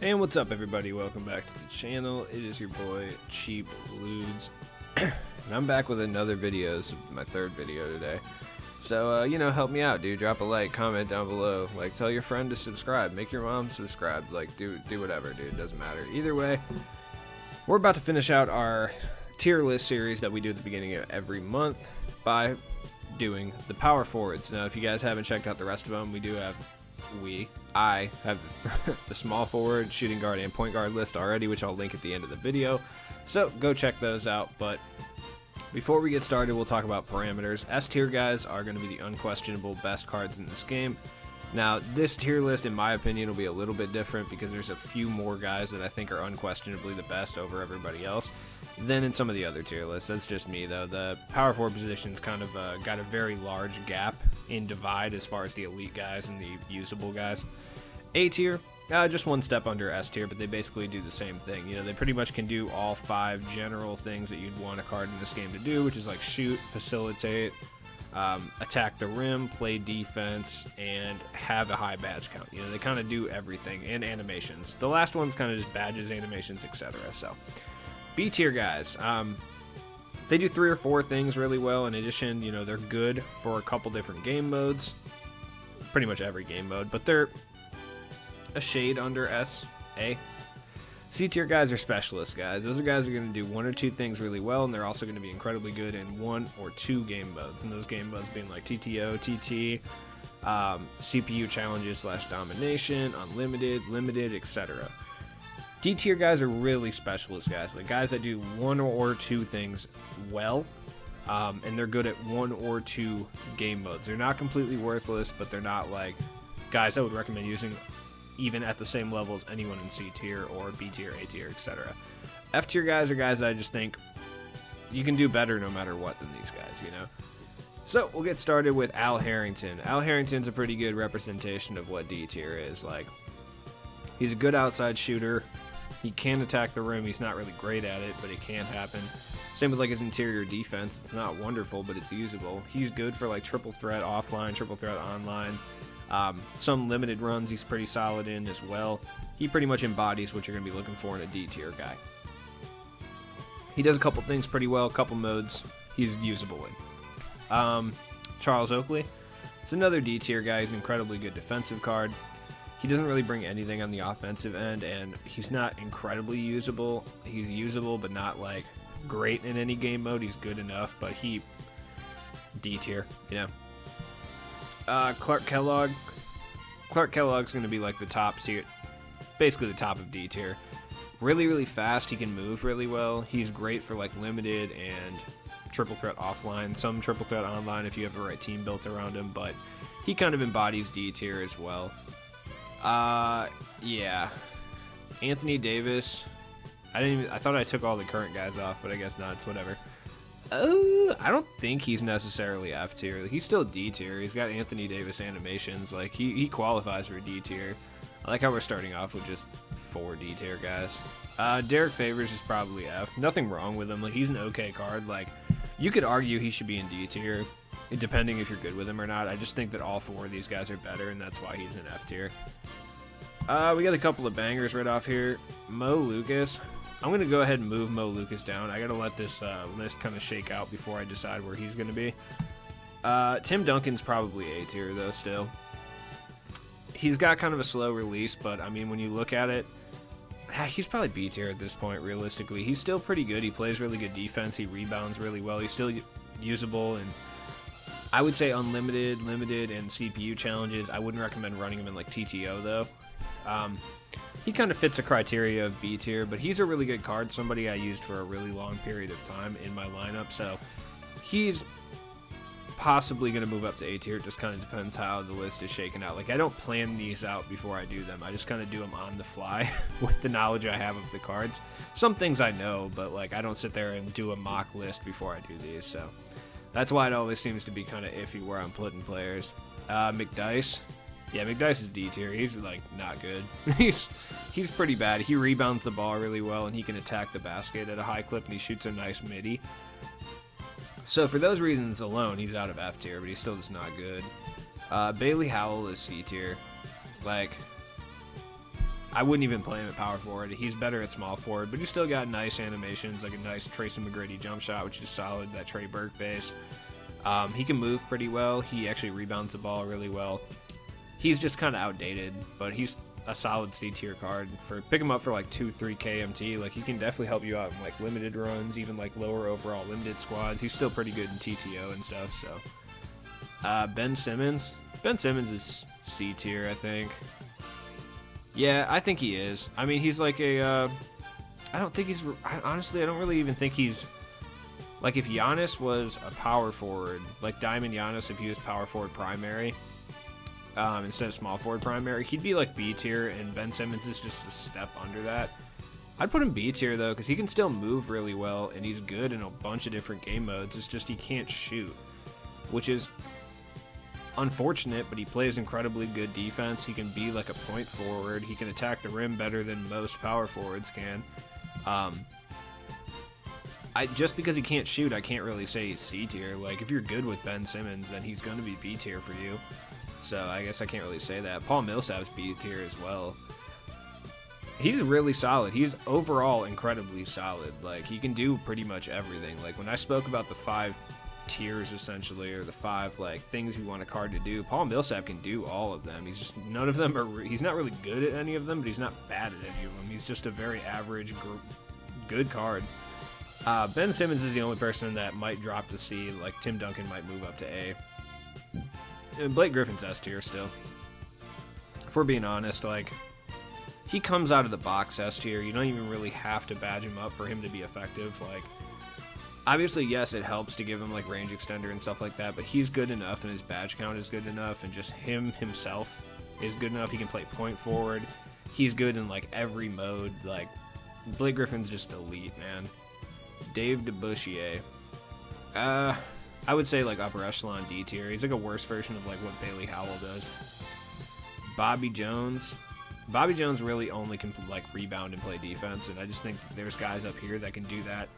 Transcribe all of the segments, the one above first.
And what's up, everybody? Welcome back to the channel. It is your boy Cheap Ludes, and I'm back with another video. This is my third video today. So help me out, dude. Drop a like, comment down below, like tell your friend to subscribe, make your mom subscribe, like do whatever, dude. It doesn't matter. Either way, we're about to finish out our tier list series that we do at the beginning of every month by doing the power forwards. Now, if you guys haven't checked out the rest of them, I have the small forward, shooting guard, and point guard list already, which I'll link at the end of the video. So go check those out. But before we get started, we'll talk about parameters. S tier guys are going to be the unquestionable best cards in this game. Now, this tier list, in my opinion, will be a little bit different because there's a few more guys that I think are unquestionably the best over everybody else than in some of the other tier lists. That's just me, though. The power forward position's kind of got a very large gap in divide as far as the elite guys and the usable guys. A tier, just one step under S tier, but they basically do the same thing. You know, they pretty much can do all 5 general things that you'd want a card in this game to do, which is like shoot, facilitate, attack the rim, play defense, and have a high badge count. You know, they kind of do everything, and animations. The last one's kind of just badges, animations, etc. So, B tier guys, they do 3 or 4 things really well. In addition, you know, they're good for a couple different game modes, pretty much every game mode, but they're a shade under S, A. C tier guys are specialist guys. Those are guys who are going to do 1 or 2 things really well, and they're also going to be incredibly good in 1 or 2 game modes. And those game modes being like TTO, TT, CPU challenges / domination, unlimited, limited, etc. D tier guys are really specialist guys, like guys that do 1 or 2 things well, and they're good at 1 or 2 game modes. They're not completely worthless, but they're not like guys I would recommend using even at the same level as anyone in C tier or B tier, A tier, etc. F tier guys are guys I just think you can do better no matter what than these guys, you know? So we'll get started with Al Harrington. Al Harrington's a pretty good representation of what D tier is. Like, he's a good outside shooter. He can attack the rim. He's not really great at it, but it can happen. Same with like his interior defense. It's not wonderful, but it's usable. He's good for like triple threat offline, triple threat online. Some limited runs he's pretty solid in as well. He pretty much embodies what you're going to be looking for in a D tier guy. He does a couple things pretty well, a couple modes he's usable in. Charles Oakley, it's another D tier guy. He's an incredibly good defensive card. He doesn't really bring anything on the offensive end, and he's not incredibly usable. He's usable, but not like great in any game mode. He's good enough, but he D tier, you know. Clark Kellogg. Clark Kellogg's going to be like the top tier, basically the top of D tier. Really, really fast. He can move really well. He's great for like limited and triple threat offline. Some triple threat online if you have the right team built around him, but he kind of embodies D tier as well. Yeah. Anthony Davis. I thought I took all the current guys off, but I guess not. It's whatever. I don't think he's necessarily F tier. He's still D tier. He's got Anthony Davis animations. Like, he qualifies for D tier. I like how we're starting off with just 4 D tier guys. Derek Favors is probably F. Nothing wrong with him. Like, he's an okay card. Like, you could argue he should be in D tier, depending if you're good with him or not. I just think that all 4 of these guys are better, and that's why he's in F tier. We got a couple of bangers right off here. Mo Lucas. I'm going to go ahead and move Mo Lucas down. I got to let this list kind of shake out before I decide where he's going to be. Tim Duncan's probably A tier, though, still. He's got kind of a slow release, but, I mean, when you look at it, he's probably B tier at this point, realistically. He's still pretty good. He plays really good defense. He rebounds really well. He's still usable, and I would say unlimited, limited, and CPU challenges. I wouldn't recommend running him in, like, TTO, though. He kind of fits a criteria of B tier, but he's a really good card, somebody I used for a really long period of time in my lineup, so he's possibly going to move up to A tier. It just kind of depends how the list is shaken out. Like, I don't plan these out before I do them. I just kind of do them on the fly with the knowledge I have of the cards. Some things I know, but like I don't sit there and do a mock list before I do these, so that's why it always seems to be kind of iffy where I'm putting players. McDyess. Yeah, McDyess is D tier. He's, like, not good. He's pretty bad. He rebounds the ball really well, and he can attack the basket at a high clip, and he shoots a nice midi. So for those reasons alone, he's out of F tier, but he's still just not good. Bailey Howell is C tier. Like, I wouldn't even play him at power forward. He's better at small forward, but he's still got nice animations, like a nice Tracy McGrady jump shot, which is solid, that Trey Burke base. He can move pretty well. He actually rebounds the ball really well. He's just kind of outdated, but he's a solid C tier card. Pick him up for like 2-3 KMT. Like, he can definitely help you out in like limited runs, even like lower overall limited squads. He's still pretty good in TTO and stuff. So Ben Simmons. Ben Simmons is C tier, I think. Yeah, I think he is. I mean, he's like a. I don't think he's. Honestly, I don't really even think he's. Like, if Giannis was a power forward, like Diamond Giannis, if he was power forward primary, instead of small forward primary, he'd be like B tier, and Ben Simmons is just a step under that. I'd put him B tier, though, because he can still move really well, and he's good in a bunch of different game modes. It's just he can't shoot, which is unfortunate, but he plays incredibly good defense. He can be like a point forward. He can attack the rim better than most power forwards can. Just because he can't shoot, I can't really say he's C tier. Like, if you're good with Ben Simmons, then he's going to be B tier for you. So I guess I can't really say that. Paul Millsap's B tier as well. He's really solid. He's overall incredibly solid. Like, he can do pretty much everything. Like, when I spoke about the 5 tiers, essentially, or the 5, like, things you want a card to do, Paul Millsap can do all of them. He's just, none of them are, he's not really good at any of them, but he's not bad at any of them. He's just a very average, good card. Ben Simmons is the only person that might drop to C. Like, Tim Duncan might move up to A. And Blake Griffin's S tier still. If we're being honest, like, he comes out of the box S tier. You don't even really have to badge him up for him to be effective. Like, obviously, yes, it helps to give him, like, range extender and stuff like that, but he's good enough, and his badge count is good enough, and just himself is good enough. He can play point forward. He's good in, like, every mode. Like, Blake Griffin's just elite, man. Dave DeBusschere. I would say like upper echelon D tier. He's like a worse version of like what Bailey Howell does. Bobby Jones. Bobby Jones really only can like rebound and play defense, and I just think there's guys up here that can do that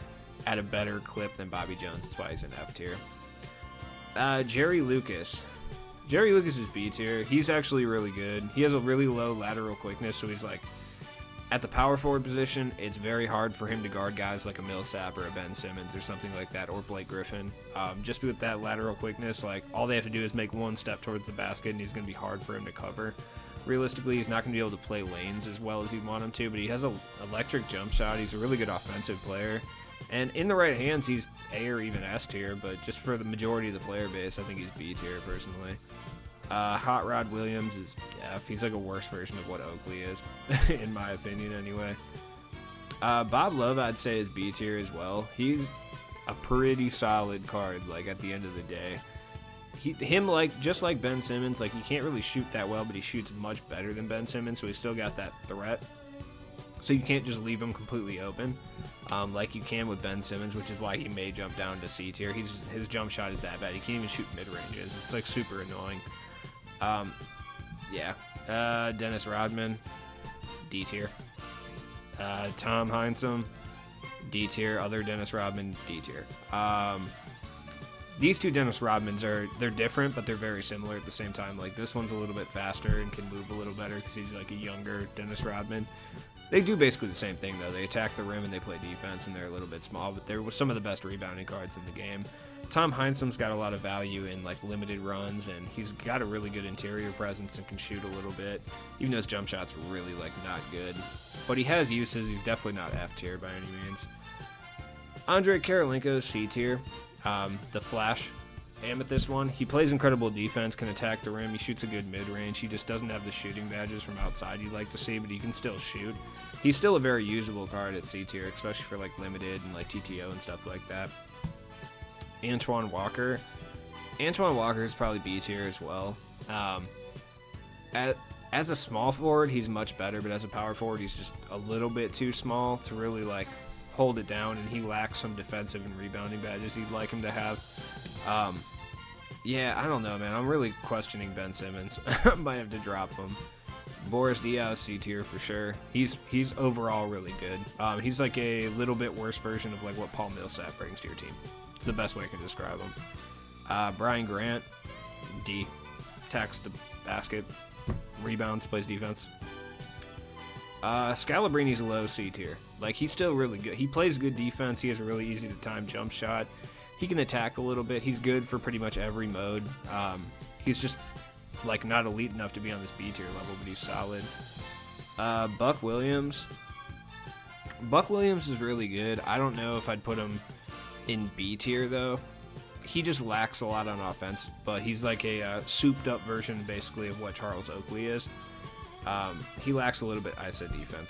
at a better clip than Bobby Jones. That's why he's in F tier. Jerry Lucas. Jerry Lucas is B tier. He's actually really good. He has a really low lateral quickness, so he's like, at the power forward position, it's very hard for him to guard guys like a Millsap or a Ben Simmons or something like that, or Blake Griffin. Just with that lateral quickness, like, all they have to do is make one step towards the basket, and he's going to be hard for him to cover. Realistically, he's not going to be able to play lanes as well as you'd want him to, but he has an electric jump shot. He's a really good offensive player. And in the right hands, he's A or even S tier, but just for the majority of the player base, I think he's B tier, personally. Hot Rod Williams is F. He's like a worse version of what Oakley is, in my opinion, anyway. Bob Love, I'd say, is B tier as well. He's a pretty solid card, like, at the end of the day. Like, just like Ben Simmons, like, he can't really shoot that well, but he shoots much better than Ben Simmons, so he's still got that threat. So you can't just leave him completely open, like you can with Ben Simmons, which is why he may jump down to C tier. His jump shot is that bad. He can't even shoot mid-ranges. It's, like, super annoying. Dennis Rodman, D tier. Tom Heinsohn, D tier. Other Dennis Rodman, D tier. These two Dennis Rodmans they're different, but they're very similar at the same time. Like, this one's a little bit faster and can move a little better because he's like a younger Dennis Rodman. They do basically the same thing, though. They attack the rim and they play defense, and they're a little bit small, but they're some of the best rebounding cards in the game. Tom Heinsohn's got a lot of value in, like, limited runs, and he's got a really good interior presence and can shoot a little bit, even though his jump shot's really, like, not good. But he has uses. He's definitely not F tier by any means. Andre Karolinko, C tier. The Flash Amethyst one. He plays incredible defense, can attack the rim. He shoots a good mid-range. He just doesn't have the shooting badges from outside you'd like to see, but he can still shoot. He's still a very usable card at C tier, especially for, like, limited and, like, TTO and stuff like that. Antoine Walker. Antoine Walker is probably B tier as well. As a small forward, he's much better, but as a power forward, he's just a little bit too small to really, like, hold it down, and he lacks some defensive and rebounding badges you'd like him to have. Yeah, I don't know, man. I'm really questioning Ben Simmons. I might have to drop him. Boris Diaw, C tier for sure. He's overall really good. He's like a little bit worse version of, like, what Paul Millsap brings to your team. It's the best way I can describe him. Brian Grant, D. Attacks the basket, rebounds, plays defense. Scalabrini's low C tier. Like, he's still really good. He plays good defense. He has a really easy to time jump shot. He can attack a little bit. He's good for pretty much every mode. He's just, like, not elite enough to be on this B tier level, but he's solid. Buck Williams. Buck Williams is really good. I don't know if I'd put him in B tier, though. He just lacks a lot on offense, but he's like a souped up version, basically, of what Charles Oakley is. He lacks a little bit, I said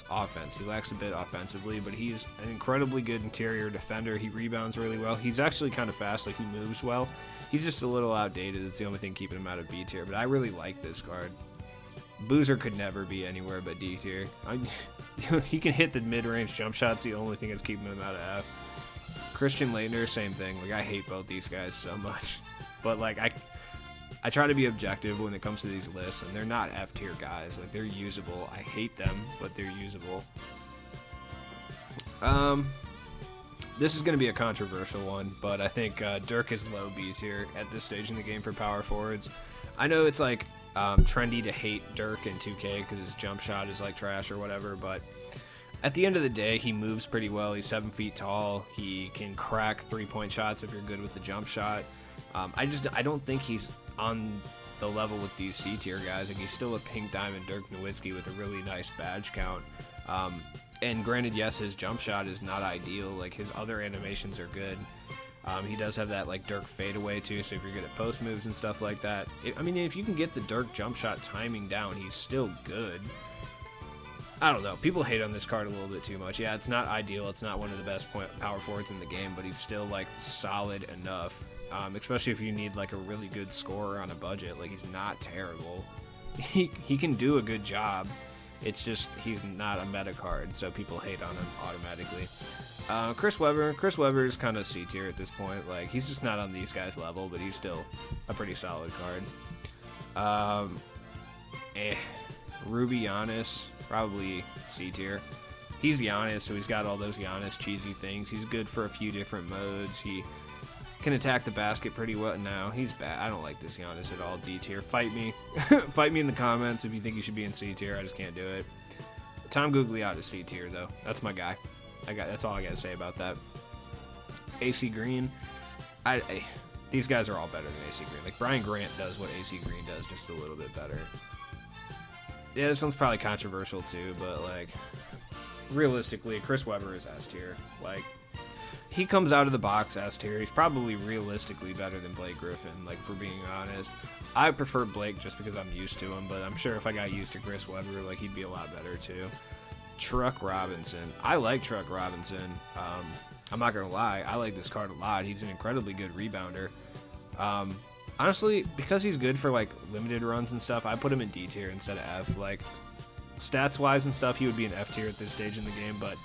offense. He lacks a bit offensively, but he's an incredibly good interior defender. He rebounds really well. He's actually kind of fast, like he moves well. He's just a little outdated. That's the only thing keeping him out of B tier, but I really like this card. Boozer could never be anywhere but D tier. He can hit the mid-range jump shots, the only thing that's keeping him out of F. Christian Laettner, same thing. Like, I hate both these guys so much. But, like, I try to be objective when it comes to these lists, and they're not F tier guys. Like, they're usable. I hate them, but they're usable. This is going to be a controversial one, but I think Dirk is low B tier at this stage in the game for power forwards. I know it's, like, trendy to hate Dirk in 2K because his jump shot is, like, trash or whatever, but at the end of the day, he moves pretty well. He's 7 feet tall. He can crack three-point shots if you're good with the jump shot. I don't think he's on the level with these C tier guys. Like, he's still a pink diamond Dirk Nowitzki with a really nice badge count. And granted, yes, his jump shot is not ideal. Like, his other animations are good. He does have that, like, Dirk fadeaway too, so if you're good at post moves and stuff like that. I mean, if you can get the Dirk jump shot timing down, he's still good. I don't know. People hate on this card a little bit too much. Yeah, it's not ideal. It's not one of the best power forwards in the game, but he's still, like, solid enough. Especially if you need, like, a really good scorer on a budget. Like, he's not terrible. He can do a good job. It's just he's not a meta card, so people hate on him automatically. Chris Webber. Chris Webber is kind of C tier at this point. Like, he's just not on these guys' level, but he's still a pretty solid card. Ruby Giannis, probably C tier. He's Giannis, so he's got all those Giannis cheesy things. He's good for a few different modes. He can attack the basket pretty well. No, he's bad. I don't like this Giannis at all. D tier. Fight me. Fight me in the comments if you think he should be in C tier. I just can't do it. Tom Gugliotta is C tier, though. That's my guy. That's all I got to say about that. AC Green. These guys are all better than AC Green. Like, Brian Grant does what AC Green does, just a little bit better. Yeah, this one's probably controversial too, but, like, realistically, Chris Webber is S tier. Like, he comes out of the box S tier. He's probably realistically better than Blake Griffin, like, for being honest. I prefer Blake just because I'm used to him, but I'm sure if I got used to Chris Webber, like, he'd be a lot better too. Truck Robinson. I like Truck Robinson. I'm not gonna lie, I like this card a lot. He's an incredibly good rebounder. Honestly, because he's good for, like, limited runs and stuff, I put him in D tier instead of F. Like, stats wise and stuff, he would be an F tier at this stage in the game, but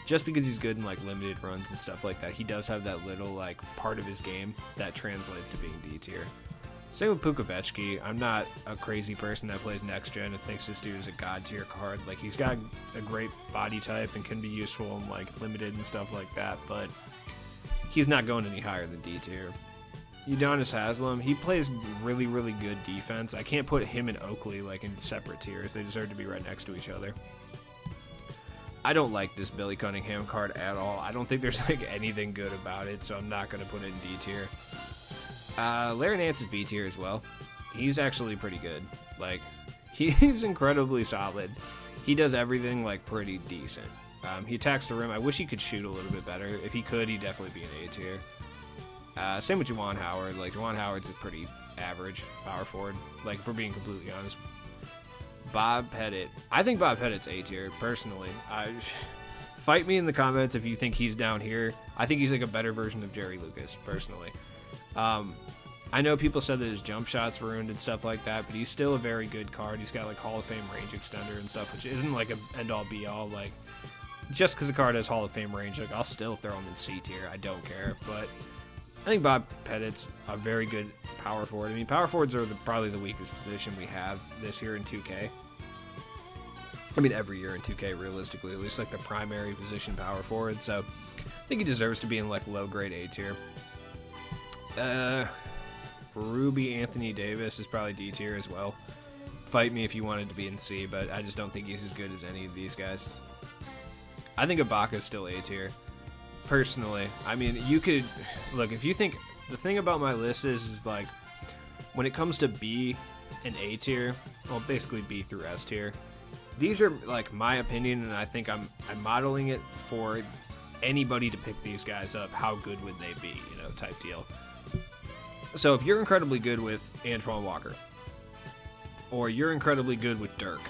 just because he's good in, like, limited runs and stuff like that, he does have that little, like, part of his game that translates to being D tier. Same with Pukovetsky. I'm not a crazy person that plays next gen and thinks this dude is a god tier card. Like, he's got a great body type and can be useful in, like, limited and stuff like that, but he's not going any higher than D tier. Udonis Haslem, he plays really, really good defense. I can't put him and Oakley, like, in separate tiers. They deserve to be right next to each other. I don't like this Billy Cunningham card at all. I don't think there's, like, anything good about it, so I'm not going to put it in D tier. Larry Nance is B tier as well. He's actually pretty good. Like, he's incredibly solid. He does everything, like, pretty decent. He attacks the rim. I wish he could shoot a little bit better. If he could, he'd definitely be an A tier. Same with Juwan Howard. Like, Juwan Howard's a pretty average power forward, like, if we're being completely honest. Bob Pettit. I think Bob Pettit's A tier, personally. Fight me in the comments if you think he's down here. I think he's, like, a better version of Jerry Lucas, personally. I know people said that his jump shots were ruined and stuff like that, but he's still a very good card. He's got, like, Hall of Fame range extender and stuff, which isn't, like, a end-all be-all. Like, just because a card has Hall of Fame range, like, I'll still throw him in C tier. I don't care, but I think Bob Pettit's a very good power forward. I mean, power forwards are probably the weakest position we have this year in 2K. I mean, every year in 2K, realistically, at least, like, the primary position power forward. So I think he deserves to be in, like, low-grade A tier. Ruby Anthony Davis is probably D tier as well. fight me if you wanted to be in C, but I just don't think he's as good as any of these guys. I think Ibaka's still A tier, personally. I mean, you could look, if you think, the thing about my list is like, when it comes to B and A tier, well, basically B through S tier, these are like my opinion, and I think I'm modeling it for anybody to pick these guys up. How good would they be, you know, type deal. So if you're incredibly good with Antoine Walker, or you're incredibly good with Dirk,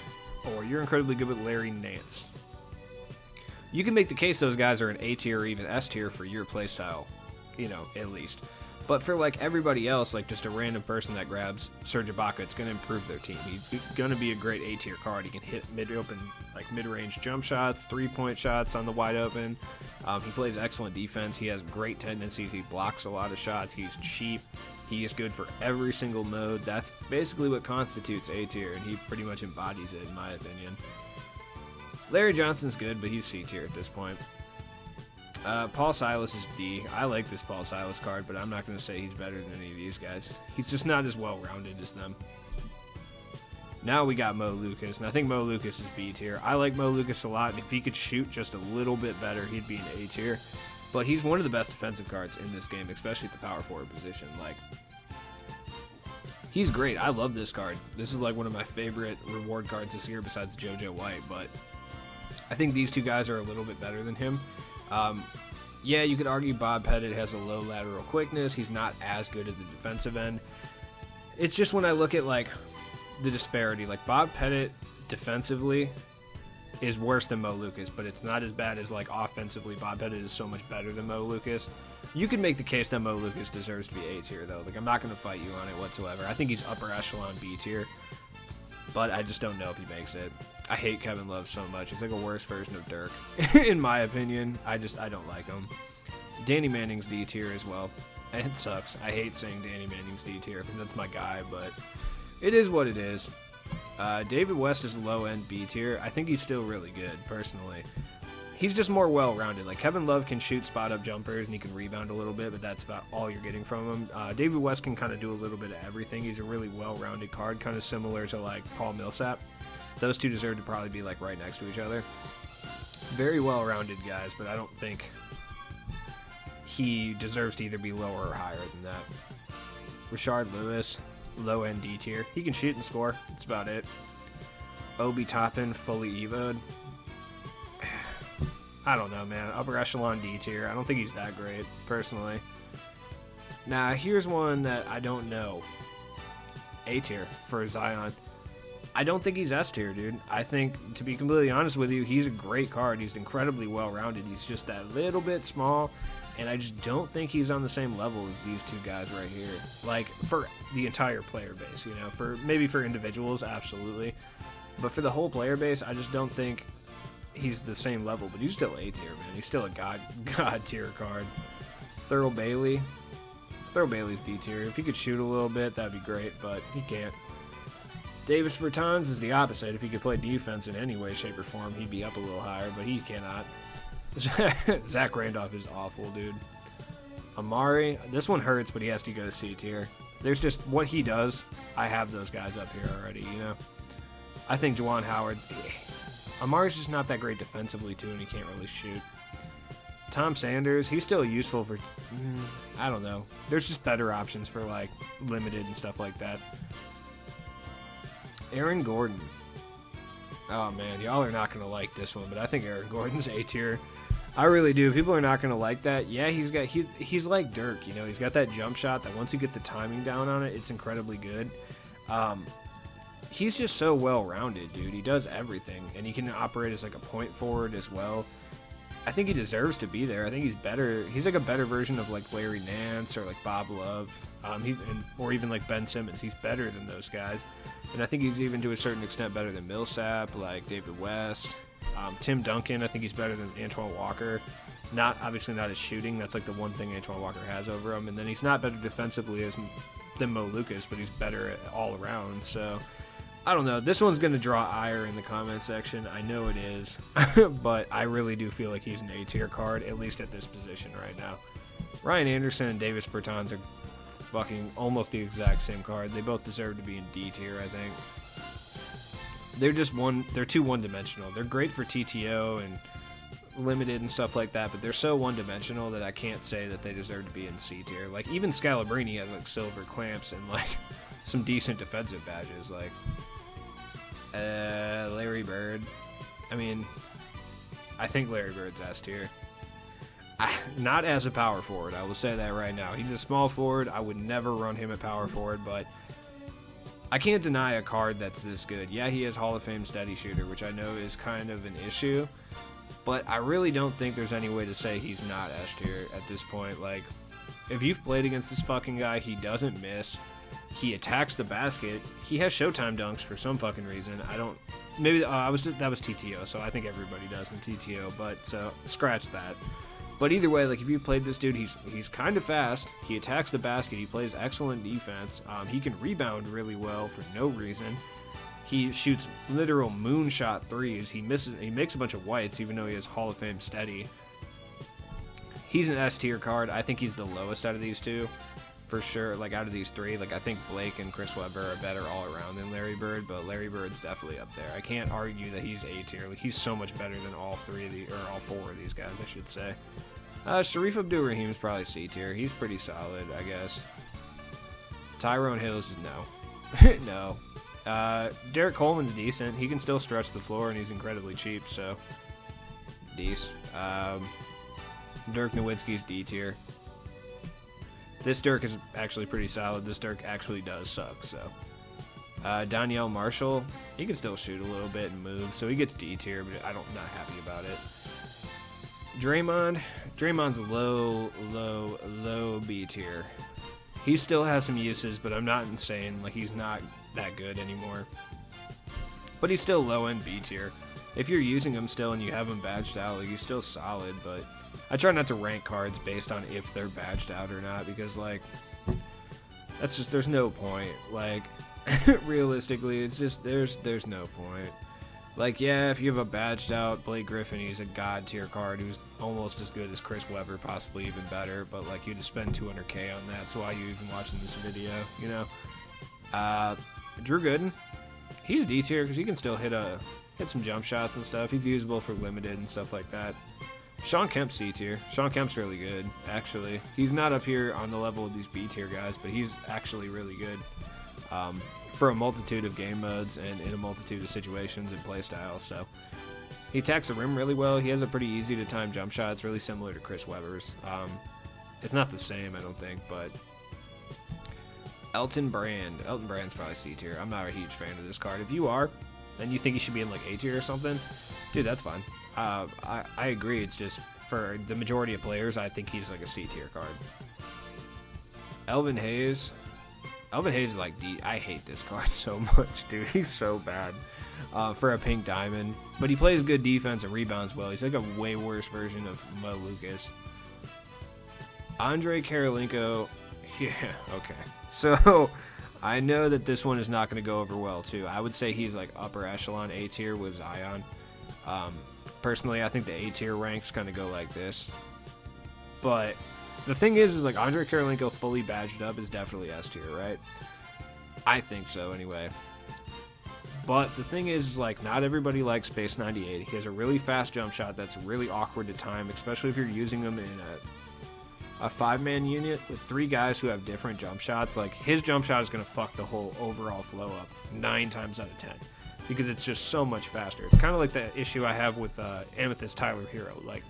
or you're incredibly good with Larry Nance, you can make the case those guys are an A tier or even S tier for your playstyle, you know, at least. But for like everybody else, like just a random person that grabs Serge Ibaka, it's going to improve their team. He's going to be a great A tier card. He can hit mid-open, like mid-range jump shots, three-point shots on the wide open. He plays excellent defense. He has great tendencies. He blocks a lot of shots. He's cheap. He is good for every single mode. That's basically what constitutes A tier, and he pretty much embodies it, in my opinion. Larry Johnson's good, but he's C tier at this point. Paul Silas is D. I like this Paul Silas card, but I'm not going to say he's better than any of these guys. He's just not as well-rounded as them. Now we got Mo Lucas, and I think Mo Lucas is B tier. I like Mo Lucas a lot, and if he could shoot just a little bit better, he'd be an A tier. But he's one of the best defensive cards in this game, especially at the power forward position. Like, he's great. I love this card. This is like one of my favorite reward cards this year besides JoJo White, but I think these two guys are a little bit better than him. Yeah, you could argue Bob Pettit has a low lateral quickness. He's not as good at the defensive end. It's just when I look at like the disparity, like Bob Pettit defensively is worse than Mo Lucas, but it's not as bad as like offensively. Bob Pettit is so much better than Mo Lucas. You can make the case that Mo Lucas deserves to be A tier though. Like, I'm not going to fight you on it whatsoever. I think he's upper echelon B tier, but I just don't know if he makes it. I hate Kevin Love so much. He's like a worse version of Dirk, in my opinion. I don't like him. Danny Manning's D tier as well. And it sucks. I hate saying Danny Manning's D tier because that's my guy, but it is what it is. David West is low-end B tier. I think he's still really good, personally. He's just more well-rounded. Like, Kevin Love can shoot spot-up jumpers, and he can rebound a little bit, but that's about all you're getting from him. David West can kind of do a little bit of everything. He's a really well-rounded card, kind of similar to, like, Paul Millsap. Those two deserve to probably be, like, right next to each other. Very well-rounded guys, but I don't think he deserves to either be lower or higher than that. Rashard Lewis, low-end D tier. He can shoot and score. That's about it. Obi Toppin, fully evoed. I don't know, man. Upper echelon D tier. I don't think he's that great, personally. Now, here's one that I don't know. A tier for Zion. I don't think he's S tier, dude. I think, to be completely honest with you, he's a great card. He's incredibly well-rounded. He's just that little bit small, and I just don't think he's on the same level as these two guys right here. Like, for the entire player base, you know, maybe for individuals, absolutely. But for the whole player base, I just don't think he's the same level. But he's still A tier, man. He's still a god tier card. Thurl Bailey. Thurl Bailey's D tier. If he could shoot a little bit, that'd be great, but he can't. Davis Bertans is the opposite. If he could play defense in any way, shape, or form, he'd be up a little higher, but he cannot. Zach Randolph is awful, dude. Amari, this one hurts, but he has to go to C tier. There's just what he does. I have those guys up here already, you know. I think Juwan Howard, Amari's just not that great defensively, too, and he can't really shoot. Tom Sanders, he's still useful for, I don't know. There's just better options for, like, limited and stuff like that. Aaron Gordon. Oh, man, y'all are not going to like this one, but I think Aaron Gordon's A tier. I really do. People are not going to like that. Yeah, he's like Dirk, you know. He's got that jump shot that once you get the timing down on it, it's incredibly good. He's just so well-rounded, dude. He does everything, and he can operate as like a point forward as well. I think he deserves to be there. I think he's better. He's like a better version of like Larry Nance or like Bob Love, or even like Ben Simmons. He's better than those guys, and I think he's even to a certain extent better than Millsap, like David West, Tim Duncan. I think he's better than Antoine Walker. Obviously not his shooting. That's like the one thing Antoine Walker has over him. And then he's not better defensively than Mo Lucas, but he's better all around. So I don't know. This one's going to draw ire in the comment section. I know it is. But I really do feel like he's an A-tier card, at least at this position right now. Ryan Anderson and Davis Bertans are fucking almost the exact same card. They both deserve to be in D-tier, I think. they're too one-dimensional. They're great for TTO and limited and stuff like that, but they're so one-dimensional that I can't say that they deserve to be in C tier. Like, even Scalabrini has like silver clamps and like some decent defensive badges. Like Larry Bird. I mean, I think Larry Bird's S tier. Not as a power forward, I will say that right now. He's a small forward. I would never run him at power forward, but I can't deny a card that's this good. Yeah, he has Hall of Fame steady shooter, which I know is kind of an issue, but I really don't think there's any way to say he's not S tier at this point. Like, if you've played against this fucking guy, he doesn't miss. He attacks the basket. He has Showtime dunks for some fucking reason. I don't. Maybe that was TTO, so I think everybody does in TTO. But so scratch that. But either way, like, if you played this dude, he's kind of fast. He attacks the basket. He plays excellent defense. He can rebound really well for no reason. He shoots literal moonshot threes. He makes a bunch of whites, even though he has Hall of Fame steady. He's an S tier card. I think he's the lowest out of these two, for sure. Like, out of these three, like, I think Blake and Chris Webber are better all around than Larry Bird, but Larry Bird's definitely up there. I can't argue that he's A tier. Like, he's so much better than all four of these guys, I should say. Sharif Abdul-Rahim is probably C tier. He's pretty solid, I guess. Tyrone Hills is no. No. Derek Coleman's decent. He can still stretch the floor, and he's incredibly cheap, so decent. Dirk Nowitzki's D tier. This Dirk is actually pretty solid. This Dirk actually does suck, so. Danielle Marshall, he can still shoot a little bit and move, so he gets D tier, but I'm not happy about it. Draymond's low B tier. He still has some uses, but I'm not insane. Like, he's not that good anymore. But he's still low end B tier. If you're using him still and you have him badged out, like, he's still solid, but I try not to rank cards based on if they're badged out or not, because, like, that's just, there's no point. Like, realistically, it's just, there's no point. Like, yeah, if you have a badged out Blake Griffin, he's a god tier card who's almost as good as Chris Webber, possibly even better, but, like, you'd spend $200K on that, so why are you even watching this video, you know? Drew Gooden, he's D tier because he can still hit some jump shots and stuff. He's usable for limited and stuff like that. Shawn Kemp's C tier. Shawn Kemp's really good, actually. He's not up here on the level of these B tier guys, but he's actually really good. For a multitude of game modes and in a multitude of situations and play styles. So he attacks the rim really well. He has a pretty easy to time jump shot. It's really similar to Chris Webber's. It's not the same, I don't think, but Elton Brand. Elton Brand's probably C tier. I'm not a huge fan of this card. If you are, and you think he should be in like A tier or something, dude, that's fine. I agree. It's just for the majority of players, I think he's like a C tier card. Elvin Hayes. Elvin Hayes is like D. I hate this card so much, dude. He's so bad for a pink diamond. But he plays good defense and rebounds well. He's like a way worse version of Mo Lucas. Andre Karolinko. Yeah, okay. So I know that this one is not going to go over well, too. I would say he's like upper echelon A tier with Zion. Personally, I think the A tier ranks kind of go like this. But the thing is like Andre Karolinko fully badged up is definitely S tier, right? I think so, anyway. But the thing is, like, not everybody likes Space 98. He has a really fast jump shot that's really awkward to time, especially if you're using him in a 5-man unit with 3 guys who have different jump shots. Like, his jump shot is going to fuck the whole overall flow up 9 times out of 10 because it's just so much faster. It's kind of like the issue I have with Amethyst Tyler Hero. Like,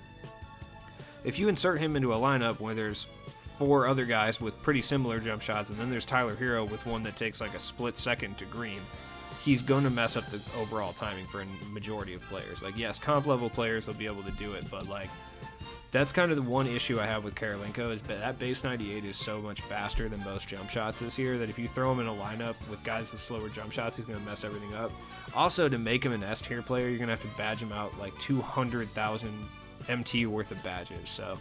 if you insert him into a lineup where there's 4 other guys with pretty similar jump shots, and then there's Tyler Hero with one that takes like a split second to green, he's going to mess up the overall timing for a majority of players. Like, yes, comp level players will be able to do it, but like, that's kind of the one issue I have with Karolinko is that base 98 is so much faster than most jump shots this year that if you throw him in a lineup with guys with slower jump shots, he's going to mess everything up. Also, to make him an S tier player, you're going to have to badge him out like 200,000 MT worth of badges, so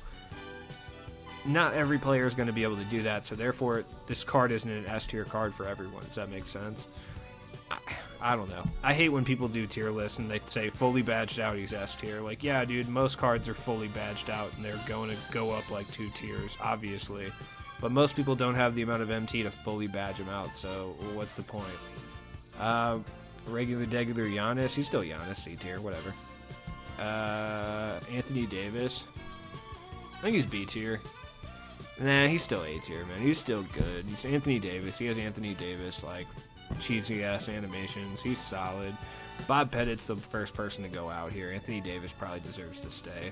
not every player is going to be able to do that, so therefore this card isn't an S tier card for everyone. Does that make sense? I don't know. I hate when people do tier lists and they say fully badged out he's S tier. Like, yeah, dude, most cards are fully badged out and they're going to go up like 2 tiers, obviously, but most people don't have the amount of MT to fully badge them out, so what's the point? regular Giannis. He's still Giannis, C tier, whatever. Anthony Davis. I think he's B tier. Nah, he's still A tier, man. He's still good. He's Anthony Davis. He has Anthony Davis, like, cheesy-ass animations. He's solid. Bob Pettit's the first person to go out here. Anthony Davis probably deserves to stay.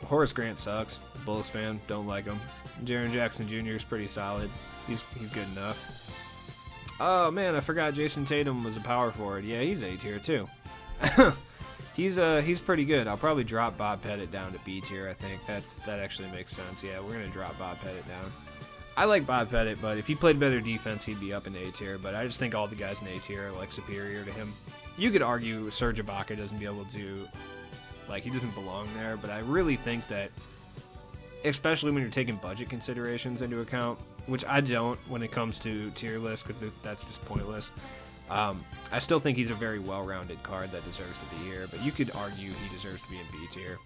Horace Grant sucks. Bulls fan. Don't like him. Jaren Jackson Jr. is pretty solid. He's good enough. Oh, man, I forgot Jason Tatum was a power forward. Yeah, he's A tier, too. He's pretty good. I'll probably drop Bob Pettit down to B tier, I think. That actually makes sense. Yeah, we're going to drop Bob Pettit down. I like Bob Pettit, but if he played better defense, he'd be up in A tier. But I just think all the guys in A tier are, like, superior to him. You could argue Serge Ibaka doesn't be able to, like, he doesn't belong there. But I really think that, especially when you're taking budget considerations into account, which I don't when it comes to tier lists, because that's just pointless. I still think he's a very well-rounded card that deserves to be here, but you could argue he deserves to be in B tier.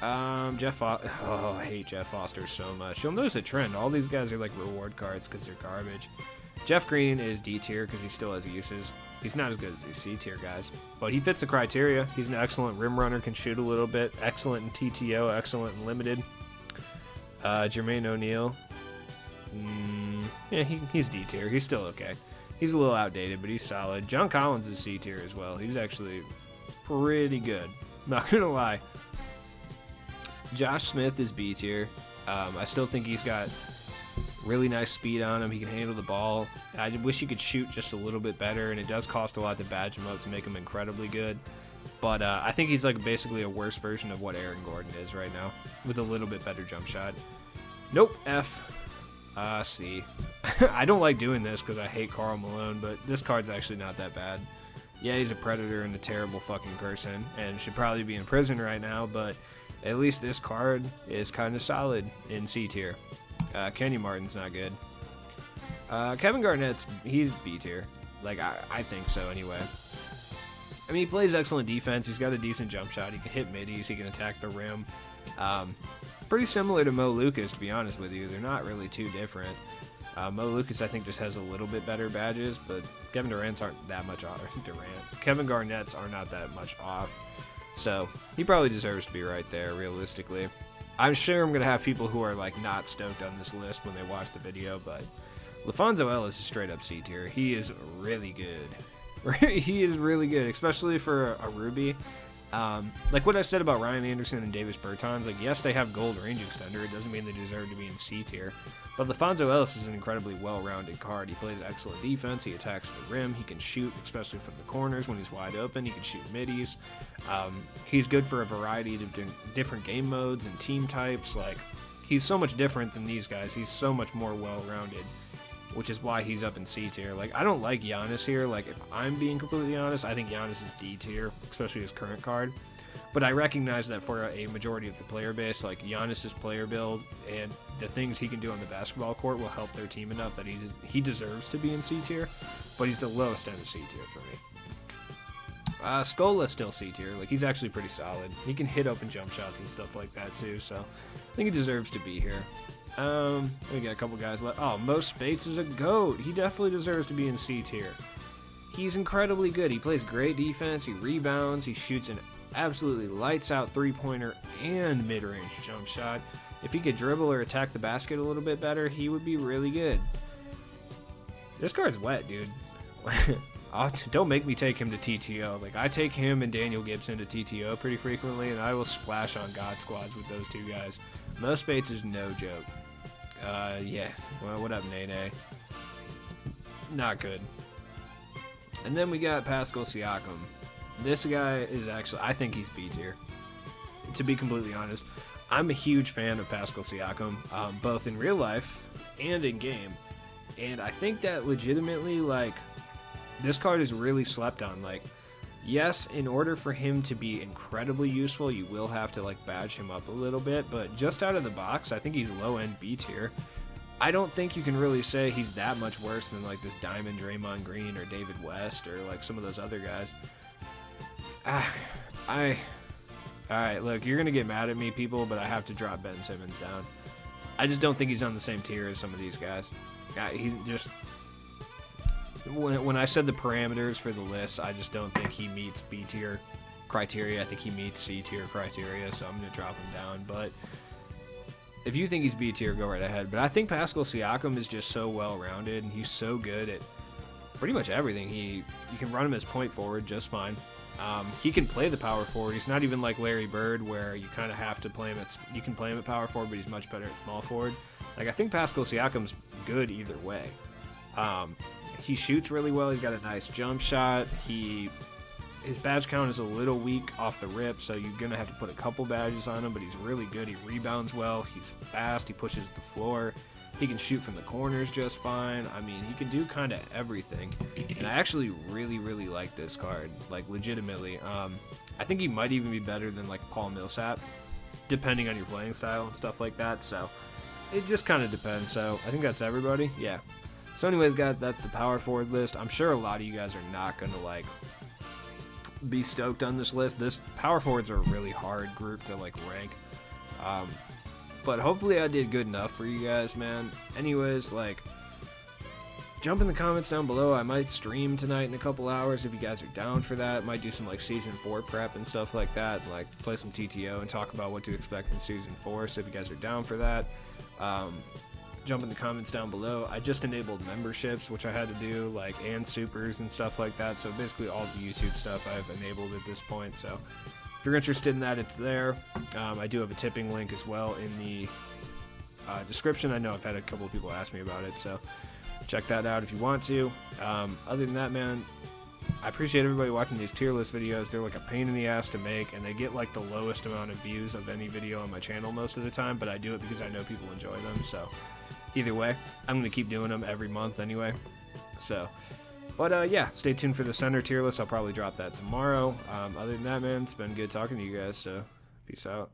Oh, I hate Jeff Foster so much. You'll notice a trend. All these guys are like reward cards because they're garbage. Jeff Green is D tier because he still has uses. He's not as good as these C tier guys, but he fits the criteria. He's an excellent rim runner, can shoot a little bit, excellent in TTO, excellent in limited. Jermaine O'Neal. Yeah, he's D tier. He's still okay. He's a little outdated, but he's solid. John Collins is C tier as well. He's actually pretty good. Not gonna lie. Josh Smith is B tier. I still think he's got really nice speed on him. He can handle the ball. I wish he could shoot just a little bit better, and it does cost a lot to badge him up to make him incredibly good. But I think he's like basically a worse version of what Aaron Gordon is right now, with a little bit better jump shot. Nope, F. C. I don't like doing this because I hate Karl Malone, but this card's actually not that bad. Yeah, he's a predator and a terrible fucking person, and should probably be in prison right now, but at least this card is kind of solid in C tier. Kenny Martin's not good. Kevin Garnett's, he's B tier. Like, I think so anyway. I mean, he plays excellent defense. He's got a decent jump shot. He can hit middies. He can attack the rim. Pretty similar to Mo Lucas, to be honest with you. They're not really too different. Mo Lucas, I think, just has a little bit better badges, but Kevin Durant's aren't that much off. Kevin Garnett's are not that much off. So, he probably deserves to be right there, realistically. I'm sure I'm going to have people who are, like, not stoked on this list when they watch the video, but LaFonso Ellis is straight up C tier. He is really good. He is really good, especially for a Ruby. Like what I said about Ryan Anderson and Davis Bertans, like, yes, they have gold range extender. It doesn't mean they deserve to be in C tier. But LaFonso Ellis is an incredibly well-rounded card. He plays excellent defense. He attacks the rim. He can shoot, especially from the corners when he's wide open. He can shoot middies. He's good for a variety of different game modes and team types. Like, he's so much different than these guys. He's so much more well-rounded, which is why he's up in C tier. Like, I don't like Giannis here. Like, if I'm being completely honest, I think Giannis is D tier, especially his current card. But I recognize that for a majority of the player base, like, Giannis's player build and the things he can do on the basketball court will help their team enough that he deserves to be in C tier. But he's the lowest end of C tier for me. Scola's still C tier. Like, he's actually pretty solid. He can hit open jump shots and stuff like that too. So I think he deserves to be here. We got a couple guys left. Oh, Mo Spates is a GOAT. He definitely deserves to be in C tier. He's incredibly good. He plays great defense. He rebounds. He shoots an absolutely lights out three-pointer and mid-range jump shot. If he could dribble or attack the basket a little bit better, he would be really good. This card's wet, dude. Don't make me take him to TTO. Like, I take him and Daniel Gibson to TTO pretty frequently, and I will splash on God Squads with those two guys. Mo Spates is no joke. Yeah. Well, what up, Nene? Not good. And then we got Pascal Siakam. This guy is actually, I think he's B tier. To be completely honest, I'm a huge fan of Pascal Siakam, both in real life and in game. And I think that legitimately, like, this card is really slept on. Like, yes, in order for him to be incredibly useful, you will have to, like, badge him up a little bit. But just out of the box, I think he's low-end B tier. I don't think you can really say he's that much worse than, like, this Diamond Draymond Green or David West or, like, some of those other guys. Alright, look, you're going to get mad at me, people, but I have to drop Ben Simmons down. I just don't think he's on the same tier as some of these guys. He just... when I said the parameters for the list, I just don't think he meets B tier criteria. I think he meets C tier criteria, so I'm going to drop him down. But if you think he's B tier, go right ahead. But I think Pascal Siakam is just so well-rounded, and he's so good at pretty much everything. You can run him as point forward just fine. He can play the power forward. He's not even like Larry Bird, where you kind of have to play him you can play him at power forward, but he's much better at small forward. Like, I think Pascal Siakam's good either way. He shoots really well. He's got a nice jump shot. His badge count is a little weak off the rip, so you're going to have to put a couple badges on him, but he's really good. He rebounds well. He's fast. He pushes the floor. He can shoot from the corners just fine. I mean, he can do kind of everything. And I actually really, really like this card, like legitimately. I think he might even be better than like Paul Millsap, depending on your playing style and stuff like that. So it just kind of depends. So I think that's everybody. Yeah. So anyways, guys, that's the power forward list. I'm sure a lot of you guys are not going to like be stoked on this list. This power forwards are a really hard group to like rank. But hopefully I did good enough for you guys, man. Anyways, like, jump in the comments down below. I might stream tonight in a couple hours if you guys are down for that. Might do some like season 4 prep and stuff like that, and, like play some TTO and talk about what to expect in season 4. So if you guys are down for that, jump in the comments down below. I just enabled memberships, which I had to do, like, and supers and stuff like that. So basically all the YouTube stuff I've enabled at this point. So if you're interested in that, it's there. I do have a tipping link as well in the description. I know I've had a couple of people ask me about it, so check that out if you want to. Other than that, man, I appreciate everybody watching these tier list videos. They're like a pain in the ass to make, and they get like the lowest amount of views of any video on my channel most of the time, but I do it because I know people enjoy them. So either way, I'm going to keep doing them every month anyway. So, but yeah, stay tuned for the center tier list. I'll probably drop that tomorrow. Other than that, man, it's been good talking to you guys, so peace out.